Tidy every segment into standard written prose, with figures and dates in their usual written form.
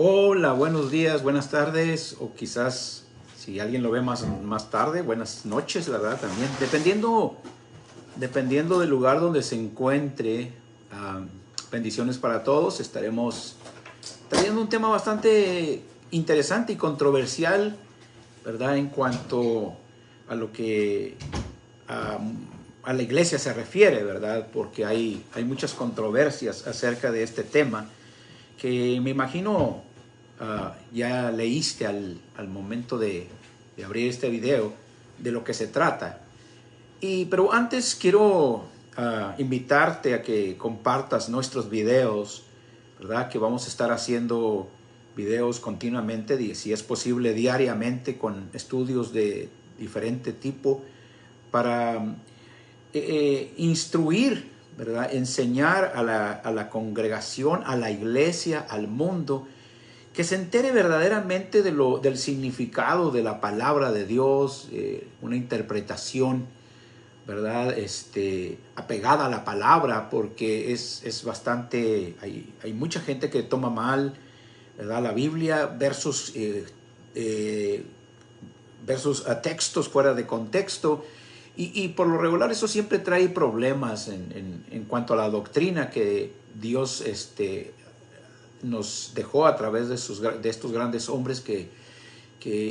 Hola, buenos días, buenas tardes, o quizás si alguien lo ve más tarde, buenas noches, ¿verdad? También, dependiendo del lugar donde se encuentre. Bendiciones para todos. Estaremos trayendo un tema bastante interesante y controversial, ¿verdad? En cuanto a lo que a, a la iglesia se refiere, ¿verdad? Porque hay muchas controversias acerca de este tema que me imagino ya leíste al momento de abrir este video de lo que se trata. Pero antes quiero invitarte a que compartas nuestros videos, ¿verdad? Que vamos a estar haciendo videos continuamente, si es posible diariamente, con estudios de diferente tipo para instruir, ¿verdad? Enseñar a la congregación, a la iglesia, al mundo, que se entere verdaderamente del significado de la palabra de Dios, una interpretación, ¿verdad? Apegada a la palabra, porque es bastante, hay mucha gente que toma mal, ¿verdad? La Biblia versus textos fuera de contexto. Y por lo regular eso siempre trae problemas en cuanto a la doctrina que Dios nos dejó a través de estos grandes hombres que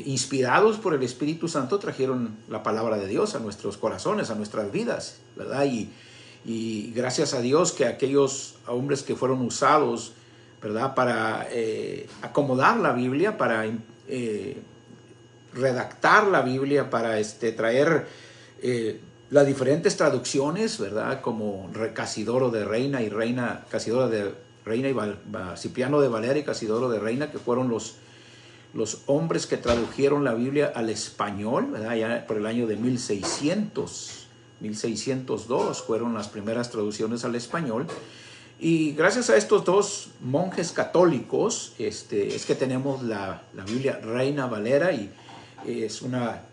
inspirados por el Espíritu Santo trajeron la palabra de Dios a nuestros corazones, a nuestras vidas, ¿verdad? Y gracias a Dios que aquellos hombres que fueron usados, ¿verdad? Para acomodar la Biblia, para redactar la Biblia, para traer las diferentes traducciones, ¿verdad? Como Casidoro de Reina y Reina, Casidoro de Reina y Cipriano de Valera y Casidoro de Reina, que fueron los hombres que tradujeron la Biblia al español, ¿verdad? Ya por el año de 1602 fueron las primeras traducciones al español. Y gracias a estos dos monjes católicos es que tenemos la Biblia Reina Valera, y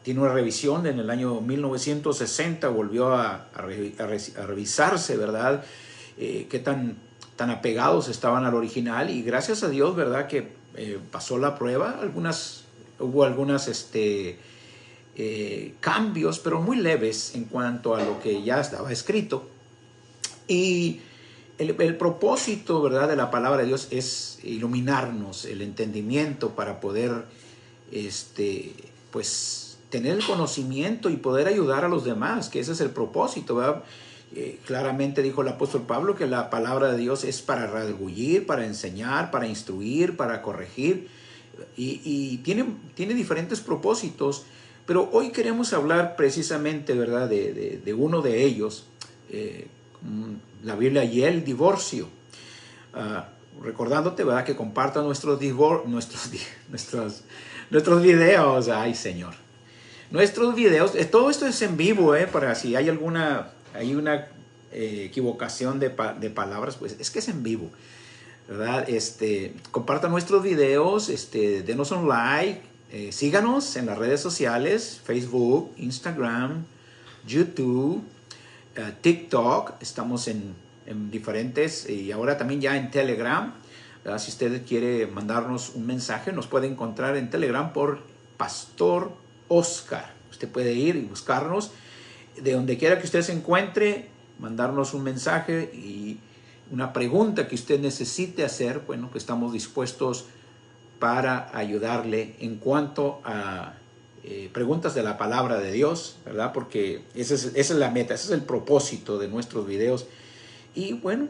tiene una revisión en el año 1960, volvió a revisarse, ¿verdad? Qué tan apegados estaban al original, y gracias a Dios, ¿verdad? Que pasó la prueba. Hubo algunas cambios, pero muy leves en cuanto a lo que ya estaba escrito. Y el propósito, ¿verdad?, de la palabra de Dios es iluminarnos el entendimiento para poder pues tener el conocimiento y poder ayudar a los demás, que ese es el propósito, ¿verdad? Claramente dijo el apóstol Pablo que la palabra de Dios es para redarguir, para enseñar, para instruir, para corregir, y tiene diferentes propósitos, pero hoy queremos hablar precisamente, ¿verdad?, de uno de ellos, la Biblia y el divorcio. Recordándote, ¿verdad?, que compartan nuestros videos. Ay, Señor. Nuestros videos, todo esto es en vivo, para si hay una equivocación de palabras, pues es que es en vivo, ¿verdad? Compartan nuestros videos, denos un like, síganos en las redes sociales, Facebook, Instagram, YouTube, TikTok. Estamos en diferentes, y ahora también ya en Telegram, ¿verdad? Si usted quiere mandarnos un mensaje, nos puede encontrar en Telegram por Pastor Oscar. Usted puede ir y buscarnos de donde quiera que usted se encuentre, mandarnos un mensaje y una pregunta que usted necesite hacer. Bueno, que estamos dispuestos para ayudarle en cuanto a preguntas de la palabra de Dios, ¿verdad? Porque esa es la meta, ese es el propósito de nuestros videos. Y bueno,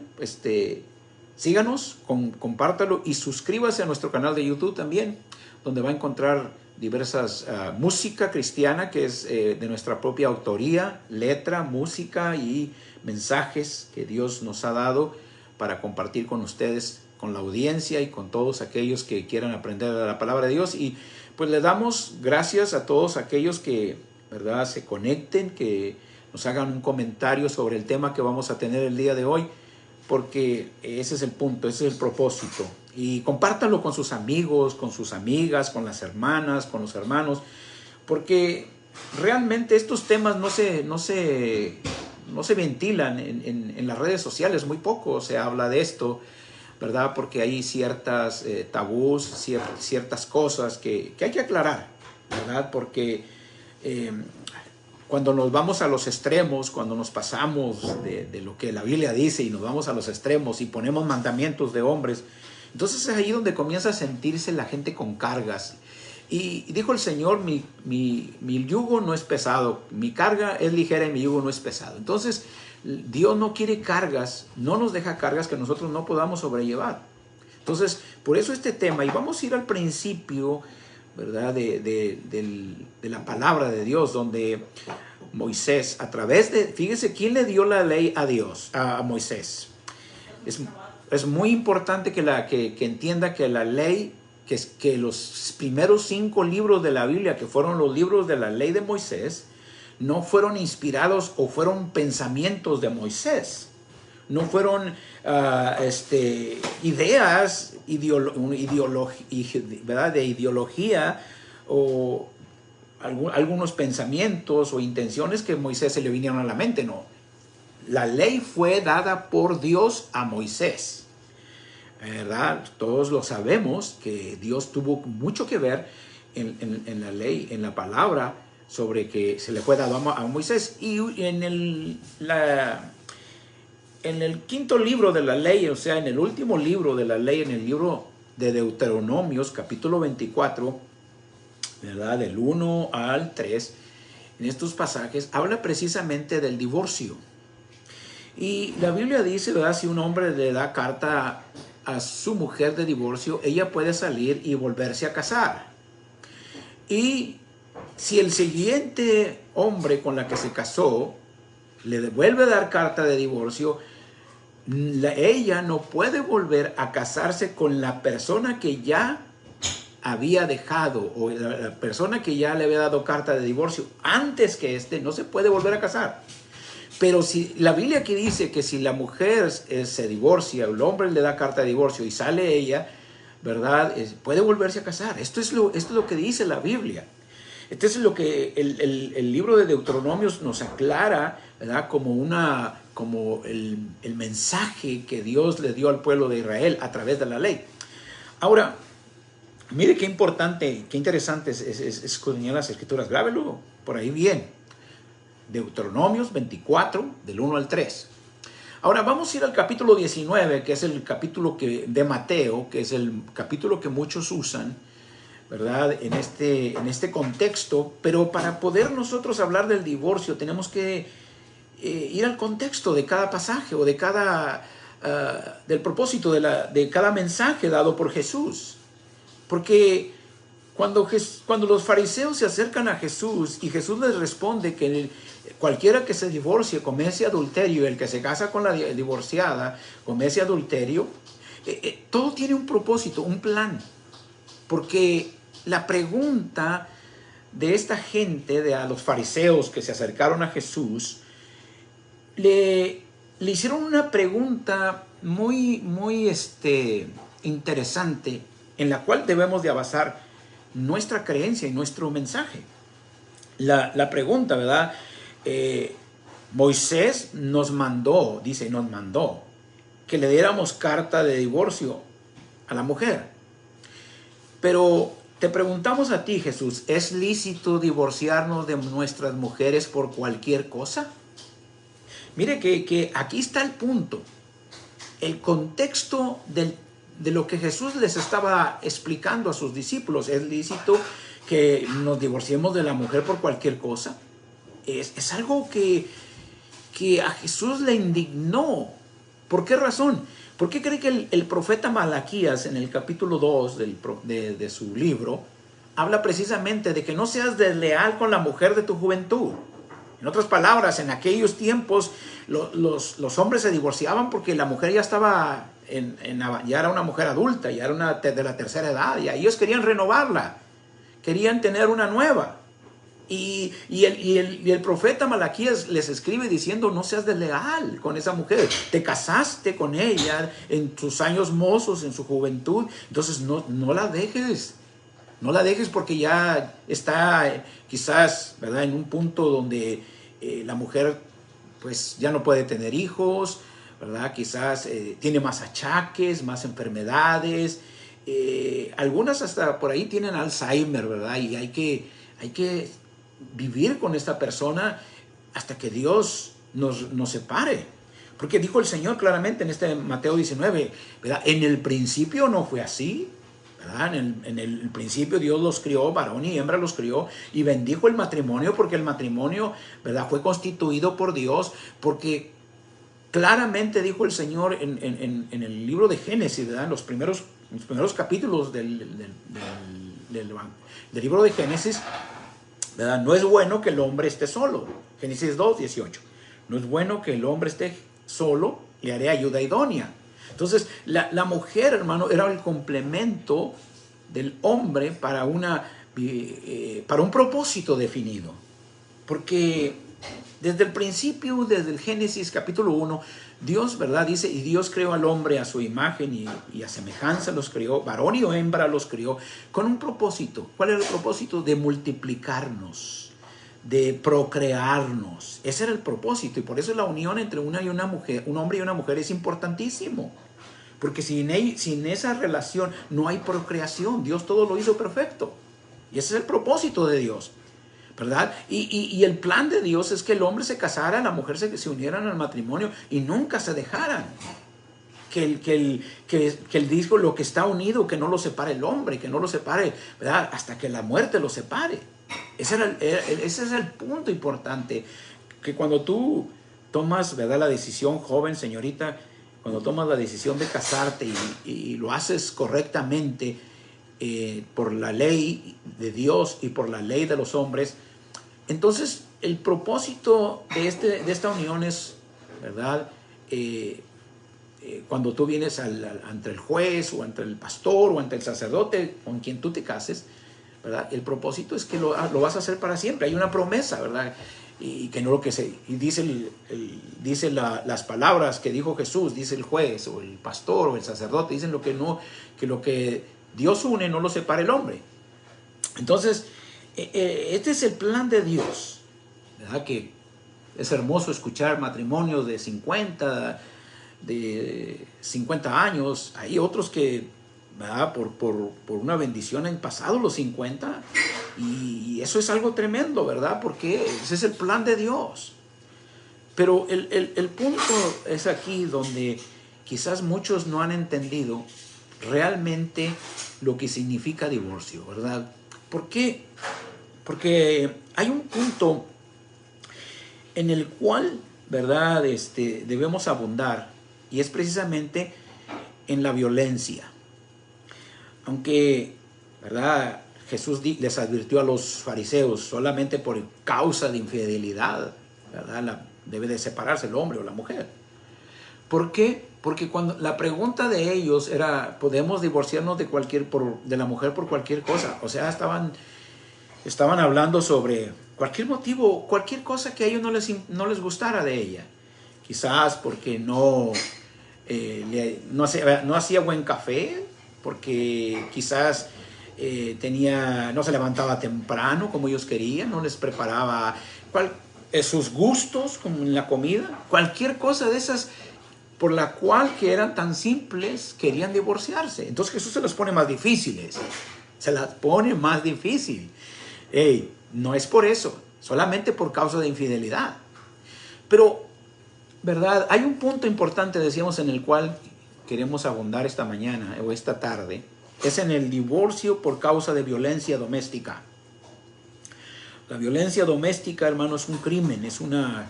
síganos, compártalo y suscríbase a nuestro canal de YouTube también, donde va a encontrar diversas música cristiana que es de nuestra propia autoría, letra, música y mensajes que Dios nos ha dado para compartir con ustedes, con la audiencia y con todos aquellos que quieran aprender de la palabra de Dios. Y pues le damos gracias a todos aquellos que, ¿verdad?, se conecten, que nos hagan un comentario sobre el tema que vamos a tener el día de hoy, porque ese es el punto, ese es el propósito. Y compártanlo con sus amigos, con sus amigas, con las hermanas, con los hermanos, porque realmente estos temas no se ventilan en las redes sociales, muy poco se habla de esto. ¿verdad? Porque hay ciertas tabús, ciertas cosas que hay que aclarar, ¿verdad? Porque cuando nos vamos a los extremos, cuando nos pasamos de lo que la Biblia dice y nos vamos a los extremos y ponemos mandamientos de hombres, entonces es ahí donde comienza a sentirse la gente con cargas. Y dijo el Señor, mi yugo no es pesado, mi carga es ligera y mi yugo no es pesado. Entonces, Dios no quiere cargas, no nos deja cargas que nosotros no podamos sobrellevar. Entonces, por eso este tema, y vamos a ir al principio, ¿verdad? De la palabra de Dios, donde Moisés, a través de, fíjese, ¿quién le dio la ley a Dios, a Moisés? Es muy importante que entienda que la ley, que los primeros 5 libros de la Biblia, que fueron los libros de la ley de Moisés, no fueron inspirados o fueron pensamientos de Moisés. No fueron ideas, ¿verdad? De ideología o algunos pensamientos o intenciones que a Moisés se le vinieron a la mente. No. La ley fue dada por Dios a Moisés, ¿verdad? Todos lo sabemos que Dios tuvo mucho que ver en la ley, en la palabra, sobre que se le fue dado a Moisés. Y en el 5.º libro de la ley, o sea, en el último libro de la ley, en el libro de Deuteronomios, capítulo 24, ¿verdad? Del 1 al 3, en estos pasajes, habla precisamente del divorcio. Y la Biblia dice, ¿verdad? Si un hombre le da carta a su mujer de divorcio, ella puede salir y volverse a casar. Y si el siguiente hombre con la que se casó le vuelve a dar carta de divorcio, ella no puede volver a casarse con la persona que ya había dejado, o la persona que ya le había dado carta de divorcio antes que no se puede volver a casar. Pero si la Biblia aquí dice que si la mujer se divorcia, el hombre le da carta de divorcio y sale ella, ¿verdad? Puede volverse a casar. Esto es lo que dice la Biblia. Esto es lo que el libro de Deuteronomios nos aclara, ¿verdad? Como el mensaje que Dios le dio al pueblo de Israel a través de la ley. Ahora, mire qué importante, qué interesante es escudriñar las Escrituras. Grábelo por ahí bien. Deuteronomios 24, del 1 al 3. Ahora vamos a ir al capítulo 19, que es el capítulo de Mateo, que es el capítulo que muchos usan, ¿verdad? En este contexto. Pero para poder nosotros hablar del divorcio tenemos que ir al contexto de cada pasaje o de del propósito de cada mensaje dado por Jesús. Porque cuando los fariseos se acercan a Jesús y Jesús les responde que cualquiera que se divorcie comete adulterio y el que se casa con la divorciada comete adulterio, todo tiene un propósito, un plan. Porque la pregunta de esta gente, a los fariseos que se acercaron a Jesús, le hicieron una pregunta muy, muy interesante, en la cual debemos de basar nuestra creencia y nuestro mensaje. La pregunta, ¿verdad? Moisés nos mandó que le diéramos carta de divorcio a la mujer. Pero te preguntamos a ti, Jesús, ¿es lícito divorciarnos de nuestras mujeres por cualquier cosa? Mire que aquí está el punto. El contexto de lo que Jesús les estaba explicando a sus discípulos. ¿Es lícito que nos divorciemos de la mujer por cualquier cosa? Es algo que a Jesús le indignó. ¿Por qué razón? ¿Por qué cree que el profeta Malaquías, en el capítulo 2 de su libro, habla precisamente de que no seas desleal con la mujer de tu juventud? En otras palabras, en aquellos tiempos los hombres se divorciaban porque la mujer ya estaba ya era una mujer adulta, ya era de la tercera edad, y ellos querían renovarla, querían tener una nueva. Y el profeta Malaquías les escribe diciendo: no seas desleal con esa mujer, te casaste con ella en sus años mozos, en su juventud, entonces no la dejes. No la dejes porque ya está quizás, ¿verdad?, en un punto donde la mujer pues ya no puede tener hijos, ¿verdad? Quizás tiene más achaques, más enfermedades. Algunas hasta por ahí tienen Alzheimer, ¿verdad? Y hay que vivir con esta persona hasta que Dios nos separe. Porque dijo el Señor claramente en este Mateo 19, ¿verdad? En el principio no fue así, ¿verdad? En el principio Dios los crió, varón y hembra los crió, y bendijo el matrimonio, porque el matrimonio, ¿verdad?, fue constituido por Dios, porque claramente dijo el Señor en el libro de Génesis, ¿verdad? En los primeros capítulos del libro de Génesis, ¿verdad? No es bueno que el hombre esté solo. Génesis 2:18. No es bueno que el hombre esté solo, le haré ayuda idónea. Entonces, la mujer, hermano, era el complemento del hombre para un propósito definido. Porque desde el principio, desde el Génesis capítulo 1, Dios, ¿verdad?, dice, y Dios creó al hombre a su imagen y a semejanza los creó, varón y hembra los creó, con un propósito. ¿Cuál era el propósito? De multiplicarnos, de procrearnos. Ese era el propósito, y por eso la unión entre un hombre y una mujer es importantísimo. Porque sin esa relación no hay procreación. Dios todo lo hizo perfecto. Y ese es el propósito de Dios, ¿verdad? Y el plan de Dios es que el hombre se casara, la mujer se unieran al matrimonio y nunca se dejaran. Que el disco, lo que está unido, que no lo separe el hombre, que no lo separe, ¿verdad?, hasta que la muerte lo separe. Ese es el punto importante. Que cuando tú tomas, ¿verdad?, la decisión, joven, señorita, cuando tomas la decisión de casarte y lo haces correctamente, por la ley de Dios y por la ley de los hombres, entonces el propósito de esta unión es, ¿verdad?, cuando tú vienes ante el juez o ante el pastor o ante el sacerdote con quien tú te cases, ¿verdad?, el propósito es que lo vas a hacer para siempre. Hay una promesa, ¿verdad? Y que no lo que se... Y dice las palabras que dijo Jesús, dice el juez o el pastor o el sacerdote, dicen que lo que Dios une no lo separa el hombre. Entonces, este es el plan de Dios, ¿verdad? Que es hermoso escuchar matrimonios de 50 años. Hay otros que, ¿verdad?, por una bendición han pasado los 50, y eso es algo tremendo, ¿verdad? Porque ese es el plan de Dios. Pero el punto es aquí donde quizás muchos no han entendido realmente lo que significa divorcio, ¿verdad? ¿Por qué? Porque hay un punto en el cual, ¿verdad?, debemos abundar, y es precisamente en la violencia. Aunque, ¿verdad?, Jesús les advirtió a los fariseos, solamente por causa de infidelidad, ¿verdad?, debe de separarse el hombre o la mujer. ¿Por qué? Porque cuando la pregunta de ellos era, ¿podemos divorciarnos de la mujer por cualquier cosa? O sea, estaban hablando sobre cualquier motivo, cualquier cosa que a ellos no les gustara de ella. Quizás porque no hacía buen café, porque quizás no se levantaba temprano como ellos querían, no les preparaba sus gustos como en la comida, cualquier cosa de esas por la cual, que eran tan simples, querían divorciarse. Entonces Jesús se las pone más difíciles, no es por eso, solamente por causa de infidelidad. Pero, ¿verdad?, hay un punto importante, decíamos, en el cual queremos abundar esta mañana o esta tarde. Es en el divorcio por causa de violencia doméstica. La violencia doméstica, hermano, es un crimen, es una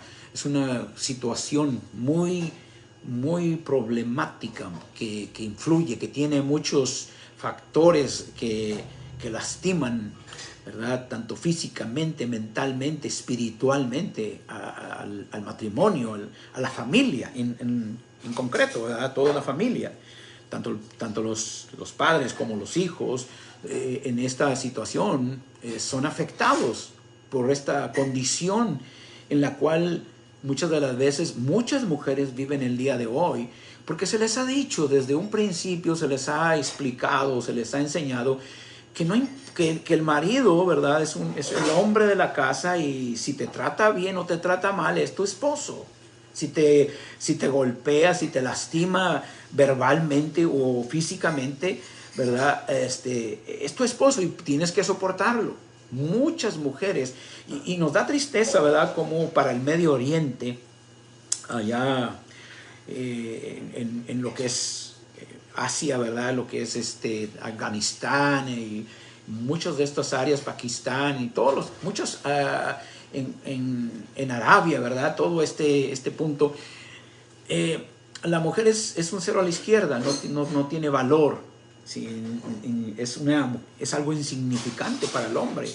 situación muy, muy problemática que influye, que tiene muchos factores que lastiman, ¿verdad?, tanto físicamente, mentalmente, espiritualmente al matrimonio, a la familia en concreto, ¿verdad?, a toda la familia. Tanto los padres como los hijos en esta situación son afectados por esta condición en la cual muchas de las veces muchas mujeres viven el día de hoy, porque se les ha dicho desde un principio, se les ha explicado, se les ha enseñado que el marido, ¿verdad?, es el hombre de la casa, y si te trata bien o te trata mal es tu esposo. si te golpea, si te lastima verbalmente o físicamente, ¿verdad? Es tu esposo y tienes que soportarlo. Muchas mujeres, y nos da tristeza, ¿verdad? Como para el Medio Oriente, allá en lo que es Asia, ¿verdad? Lo que es Afganistán y muchas de estas áreas, Pakistán y muchos en Arabia, ¿verdad? Todo este punto. La mujer es un cero a la izquierda, no tiene valor. Sí, es algo insignificante para el hombre.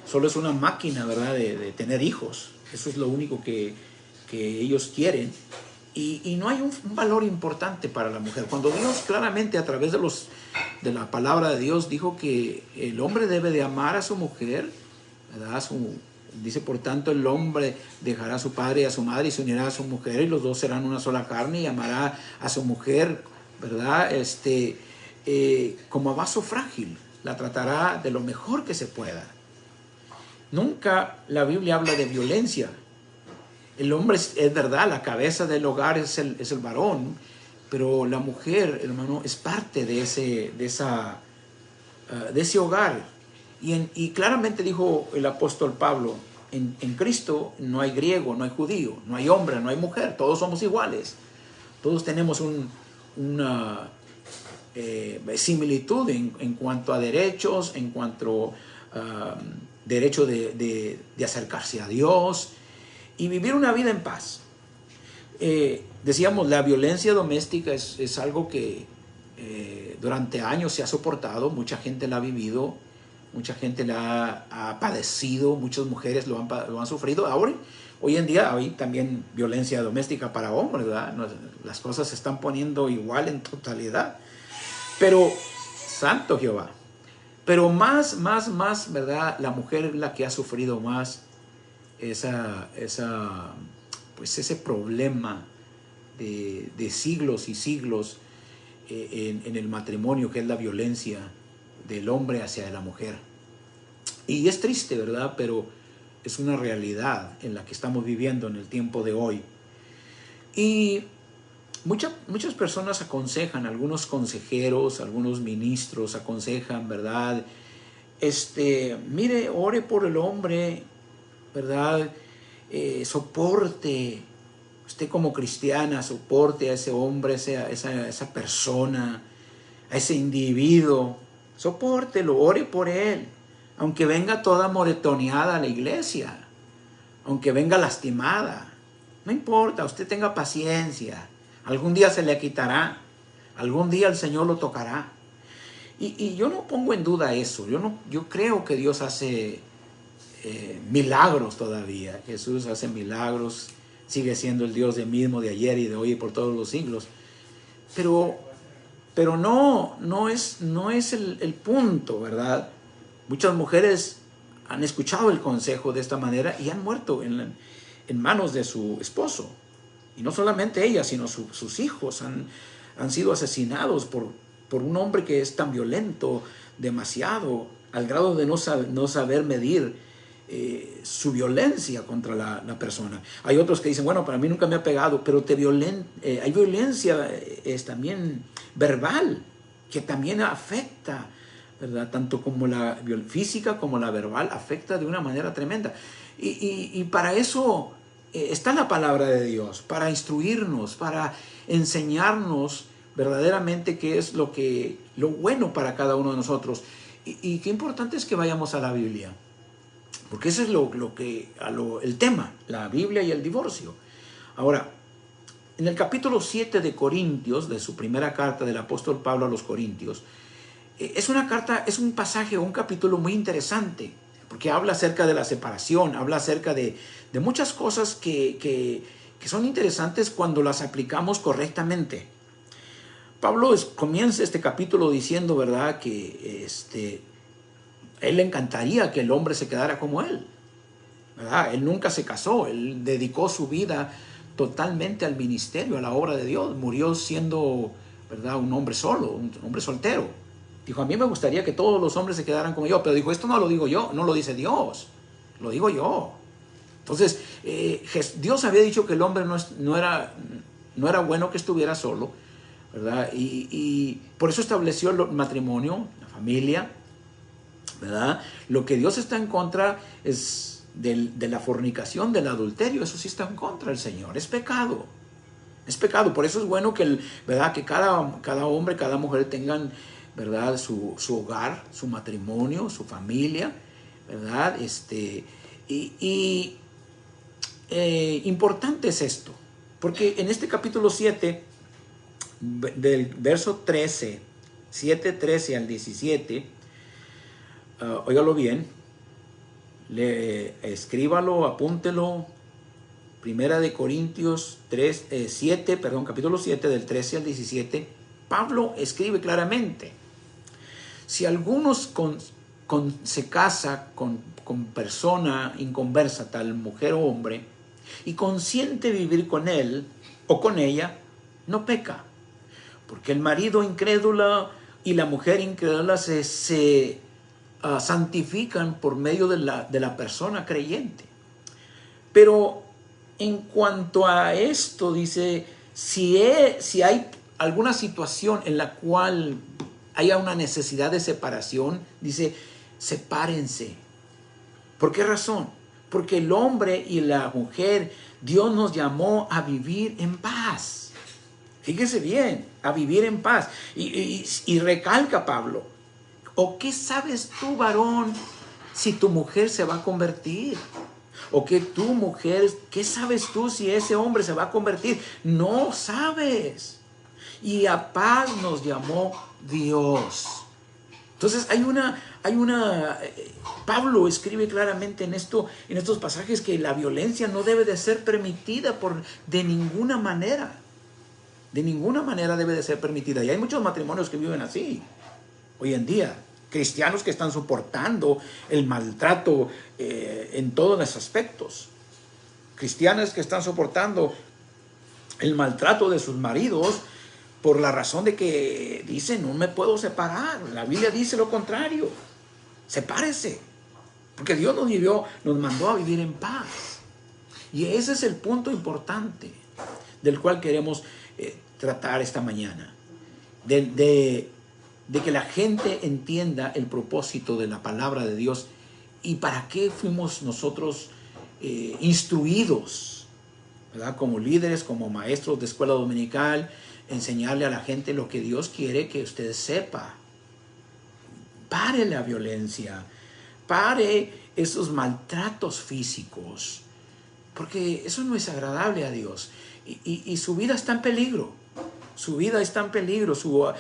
Solo es una máquina, ¿verdad? De tener hijos. Eso es lo único que ellos quieren. Y no hay un valor importante para la mujer. Cuando Dios claramente a través de la palabra de Dios dijo que el hombre debe de amar a su mujer, ¿verdad? Dice, por tanto, el hombre dejará a su padre y a su madre y se unirá a su mujer y los dos serán una sola carne y amará a su mujer, ¿verdad? Como a vaso frágil, la tratará de lo mejor que se pueda. Nunca la Biblia habla de violencia. El hombre es verdad, la cabeza del hogar es el varón, pero la mujer, hermano, es parte de ese hogar. Y claramente dijo el apóstol Pablo, en Cristo no hay griego, no hay judío, no hay hombre, no hay mujer, todos somos iguales. Todos tenemos una similitud en cuanto a derechos, en cuanto a derecho de acercarse a Dios y vivir una vida en paz. Decíamos, la violencia doméstica es algo que durante años se ha soportado, mucha gente la ha vivido, mucha gente la ha padecido, muchas mujeres lo han sufrido. Ahora, hoy en día hay también violencia doméstica para hombres, ¿verdad? Las cosas se están poniendo igual en totalidad. Pero, santo Jehová, pero más, ¿verdad? La mujer es la que ha sufrido más ese problema de siglos y siglos en el matrimonio, que es la violencia del hombre hacia la mujer. Y es triste, ¿verdad? Pero es una realidad en la que estamos viviendo en el tiempo de hoy. Y muchas personas aconsejan, algunos consejeros, algunos ministros aconsejan, ¿verdad? Mire, ore por el hombre, ¿verdad? Soporte, usted como cristiana, soporte a ese hombre, a esa persona, a ese individuo, sopórtelo, ore por él, aunque venga toda moretoneada a la iglesia, aunque venga lastimada, no importa, usted tenga paciencia, algún día se le quitará, algún día el Señor lo tocará. Y yo no pongo en duda eso, yo creo que Dios hace milagros todavía. Jesús hace milagros, sigue siendo el Dios de mismo, de ayer y de hoy y por todos los siglos. Pero no es el punto, ¿verdad? Muchas mujeres han escuchado el consejo de esta manera y han muerto en manos de su esposo. Y no solamente ellas, sino sus hijos han sido asesinados por un hombre que es tan violento, demasiado, al grado de no saber medir su violencia contra la persona. Hay otros que dicen, bueno, para mí nunca me ha pegado, pero hay violencia también verbal, que también afecta, ¿verdad? Tanto como la física como la verbal, afecta de una manera tremenda. Y para eso está la palabra de Dios, para instruirnos, para enseñarnos verdaderamente qué es lo bueno para cada uno de nosotros. Y qué importante es que vayamos a la Biblia. Porque ese es el tema, la Biblia y el divorcio. Ahora, en el capítulo 7 de Corintios, de su primera carta del apóstol Pablo a los Corintios, es un pasaje, un capítulo muy interesante, porque habla acerca de la separación, habla acerca de muchas cosas que son interesantes cuando las aplicamos correctamente. Pablo comienza este capítulo diciendo, ¿verdad?, que él le encantaría que el hombre se quedara como él, ¿verdad? Él nunca se casó, él dedicó su vida totalmente al ministerio, a la obra de Dios. Murió siendo, ¿verdad?, un hombre solo, un hombre soltero. Dijo, a mí me gustaría que todos los hombres se quedaran como yo, pero dijo, esto no lo digo yo, no lo dice Dios, lo digo yo. Entonces, Dios había dicho que el hombre no era bueno que estuviera solo, ¿verdad? Y por eso estableció el matrimonio, la familia, ¿verdad? Lo que Dios está en contra es de la fornicación, del adulterio. Eso sí está en contra del Señor. Es pecado. Es pecado. Por eso es bueno que, ¿verdad? Que cada hombre, cada mujer tengan, ¿verdad? Su hogar, su matrimonio, su familia, ¿verdad? Importante es esto. Porque en este capítulo 7, del verso 13, 7:13 al 17, óigalo bien, escríbalo, apúntelo. Primera de Corintios 7, capítulo 7, del 13 al 17, Pablo escribe claramente: si alguno se casa con persona inconversa, tal mujer o hombre, y consiente vivir con él o con ella, no peca, porque el marido incrédulo y la mujer incrédula se santifican por medio de la persona creyente. Pero en cuanto a esto, dice, si hay alguna situación en la cual haya una necesidad de separación, dice, sepárense. ¿Por qué razón? Porque el hombre y la mujer, Dios nos llamó a vivir en paz. Fíjese bien, a vivir en paz. Y recalca Pablo: ¿o qué sabes tú, varón, si tu mujer se va a convertir? ¿O que tu mujer, qué sabes tú si ese hombre se va a convertir? No sabes. Y a paz nos llamó Dios. Entonces Pablo escribe claramente en estos pasajes que la violencia no debe de ser permitida de ninguna manera. De ninguna manera debe de ser permitida. Y hay muchos matrimonios que viven así hoy en día. Cristianos que están soportando el maltrato en todos los aspectos. Cristianas que están soportando el maltrato de sus maridos por la razón de que dicen, no me puedo separar. La Biblia dice lo contrario. Sepárese. Porque Dios nos mandó a vivir en paz. Y ese es el punto importante del cual queremos tratar esta mañana. De que la gente entienda el propósito de la palabra de Dios y para qué fuimos nosotros instruidos, ¿verdad? Como líderes, como maestros de escuela dominical, enseñarle a la gente lo que Dios quiere que usted sepa. Pare la violencia, pare esos maltratos físicos, porque eso no es agradable a Dios y su vida está en peligro. Su vida está en peligro, su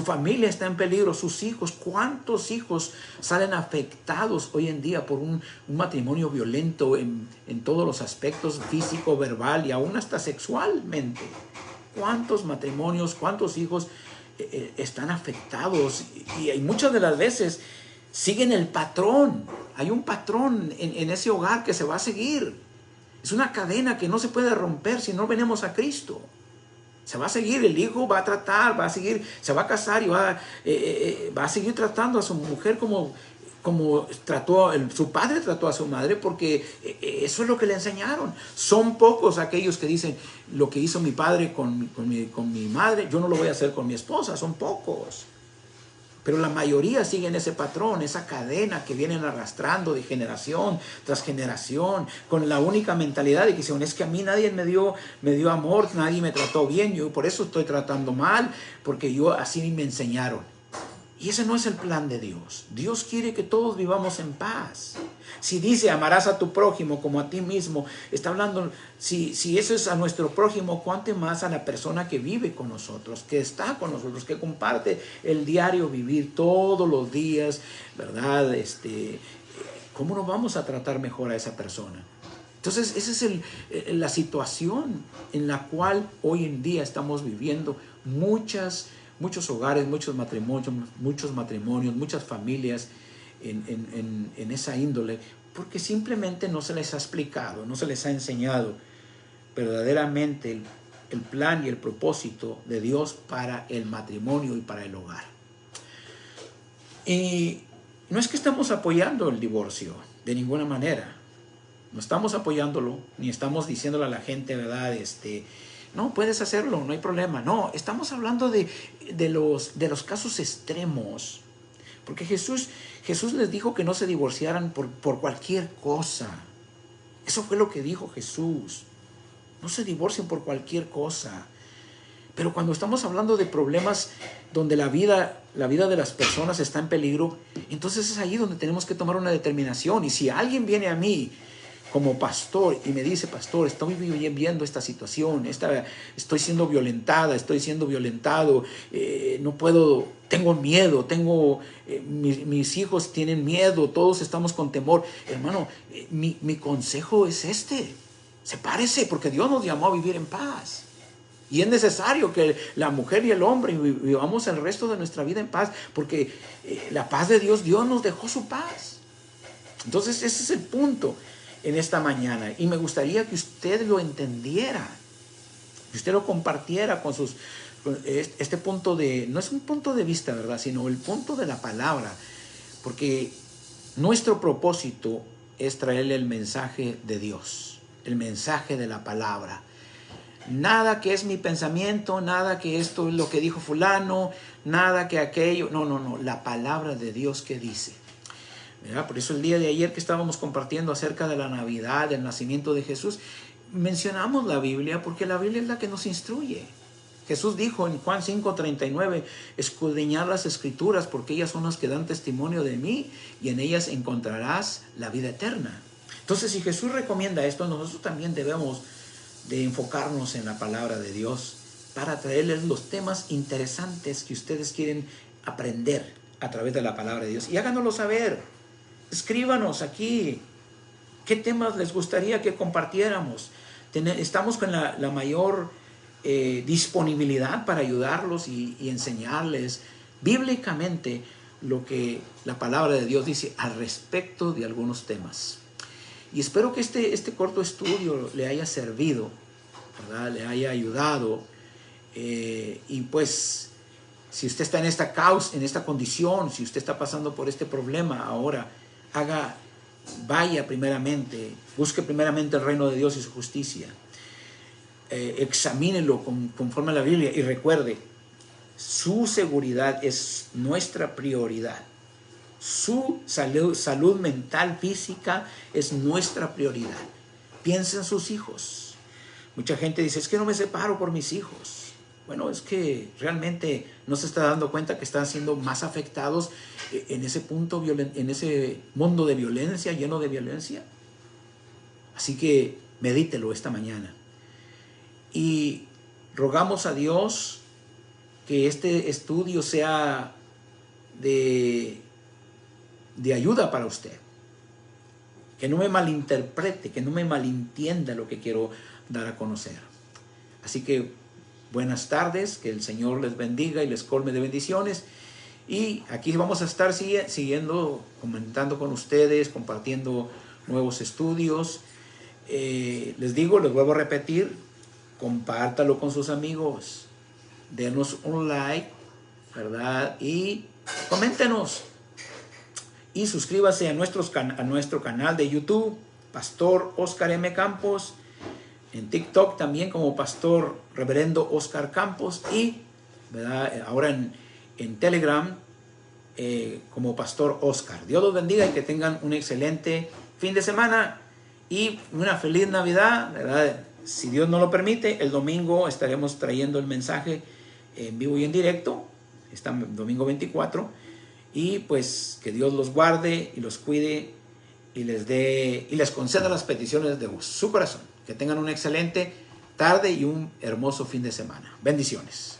familia está en peligro, sus hijos. ¿Cuántos hijos salen afectados hoy en día por un matrimonio violento en todos los aspectos, físico, verbal y aún hasta sexualmente? ¿Cuántos matrimonios, cuántos hijos están afectados? Y muchas de las veces siguen el patrón. Hay un patrón en ese hogar que se va a seguir. Es una cadena que no se puede romper si no venimos a Cristo. Se va a seguir, el hijo va a tratar, va a seguir, se va a casar y va a seguir tratando a su mujer como su padre trató a su madre, porque eso es lo que le enseñaron. Son pocos aquellos que dicen, lo que hizo mi padre con mi madre, yo no lo voy a hacer con mi esposa. Son pocos. Pero la mayoría siguen ese patrón, esa cadena que vienen arrastrando de generación tras generación, con la única mentalidad de que dicen, es que a mí nadie me dio amor, nadie me trató bien, yo por eso estoy tratando mal, porque así me enseñaron. Y ese no es el plan de Dios. Dios quiere que todos vivamos en paz. Si dice, amarás a tu prójimo como a ti mismo, está hablando, si eso es a nuestro prójimo, cuánto más a la persona que vive con nosotros, que está con nosotros, que comparte el diario vivir todos los días, ¿verdad? ¿Cómo nos vamos a tratar mejor a esa persona? Entonces, esa es la situación en la cual hoy en día estamos viviendo muchos hogares, muchos matrimonios, muchas familias en esa índole, porque simplemente no se les ha explicado, no se les ha enseñado verdaderamente el plan y el propósito de Dios para el matrimonio y para el hogar. Y no es que estamos apoyando el divorcio, de ninguna manera. No estamos apoyándolo, ni estamos diciéndole a la gente, ¿verdad? No, puedes hacerlo, no hay problema. No, estamos hablando de los casos extremos. Porque Jesús les dijo que no se divorciaran por cualquier cosa. Eso fue lo que dijo Jesús. No se divorcien por cualquier cosa. Pero cuando estamos hablando de problemas donde la vida de las personas está en peligro, entonces es ahí donde tenemos que tomar una determinación. Y si alguien viene a mí como pastor y me dice, pastor, estoy viviendo esta situación, estoy siendo violentada, estoy siendo violentado, no puedo, tengo miedo, mis hijos tienen miedo, todos estamos con temor. Hermano, mi consejo es sepárese, porque Dios nos llamó a vivir en paz. Y es necesario que la mujer y el hombre vivamos el resto de nuestra vida en paz, porque la paz de Dios nos dejó su paz. Entonces ese es el punto en esta mañana, y me gustaría que usted lo entendiera, que usted lo compartiera con este punto no es un punto de vista, ¿verdad?, sino el punto de la palabra, porque nuestro propósito es traerle el mensaje de Dios, el mensaje de la palabra. Nada que es mi pensamiento, nada que esto es lo que dijo fulano, nada que aquello, no, la palabra de Dios que dice. ¿Verdad? Por eso el día de ayer que estábamos compartiendo acerca de la Navidad, del nacimiento de Jesús, mencionamos la Biblia porque la Biblia es la que nos instruye. Jesús dijo en Juan 5:39, escudriñad las Escrituras porque ellas son las que dan testimonio de mí y en ellas encontrarás la vida eterna. Entonces, si Jesús recomienda esto, nosotros también debemos de enfocarnos en la palabra de Dios para traerles los temas interesantes que ustedes quieren aprender a través de la palabra de Dios. Y háganoslo saber. Escríbanos aquí qué temas les gustaría que compartiéramos. Estamos con la mayor disponibilidad para ayudarlos y enseñarles bíblicamente lo que la palabra de Dios dice al respecto de algunos temas. Y espero que este corto estudio le haya servido, ¿verdad?, le haya ayudado. Y pues, si usted está en esta causa, en esta condición, si usted está pasando por este problema ahora, vaya primeramente, busque primeramente el reino de Dios y su justicia. Examínelo conforme a la Biblia y recuerde, su seguridad es nuestra prioridad. Su salud mental, física, es nuestra prioridad. Piensa en sus hijos. Mucha gente dice, es que no me separo por mis hijos. Bueno, es que realmente no se está dando cuenta que están siendo más afectados en ese punto, en ese mundo de violencia, lleno de violencia. Así que medítelo esta mañana. Y rogamos a Dios que este estudio sea de ayuda para usted. Que no me malinterprete, que no me malentienda lo que quiero dar a conocer. Así que buenas tardes, que el Señor les bendiga y les colme de bendiciones. Y aquí vamos a estar siguiendo, comentando con ustedes, compartiendo nuevos estudios. Les vuelvo a repetir, compártalo con sus amigos, denos un like, ¿verdad? Y coméntenos. Y suscríbase a nuestro canal de YouTube, Pastor Oscar M. Campos, en TikTok también como Pastor Reverendo Oscar Campos, y ¿verdad?, ahora en Telegram como Pastor Oscar. Dios los bendiga y que tengan un excelente fin de semana y una feliz Navidad, ¿verdad? Si Dios nos lo permite, el domingo estaremos trayendo el mensaje en vivo y en directo, domingo 24, y pues que Dios los guarde y los cuide y les conceda las peticiones de su corazón. Que tengan una excelente tarde y un hermoso fin de semana. Bendiciones.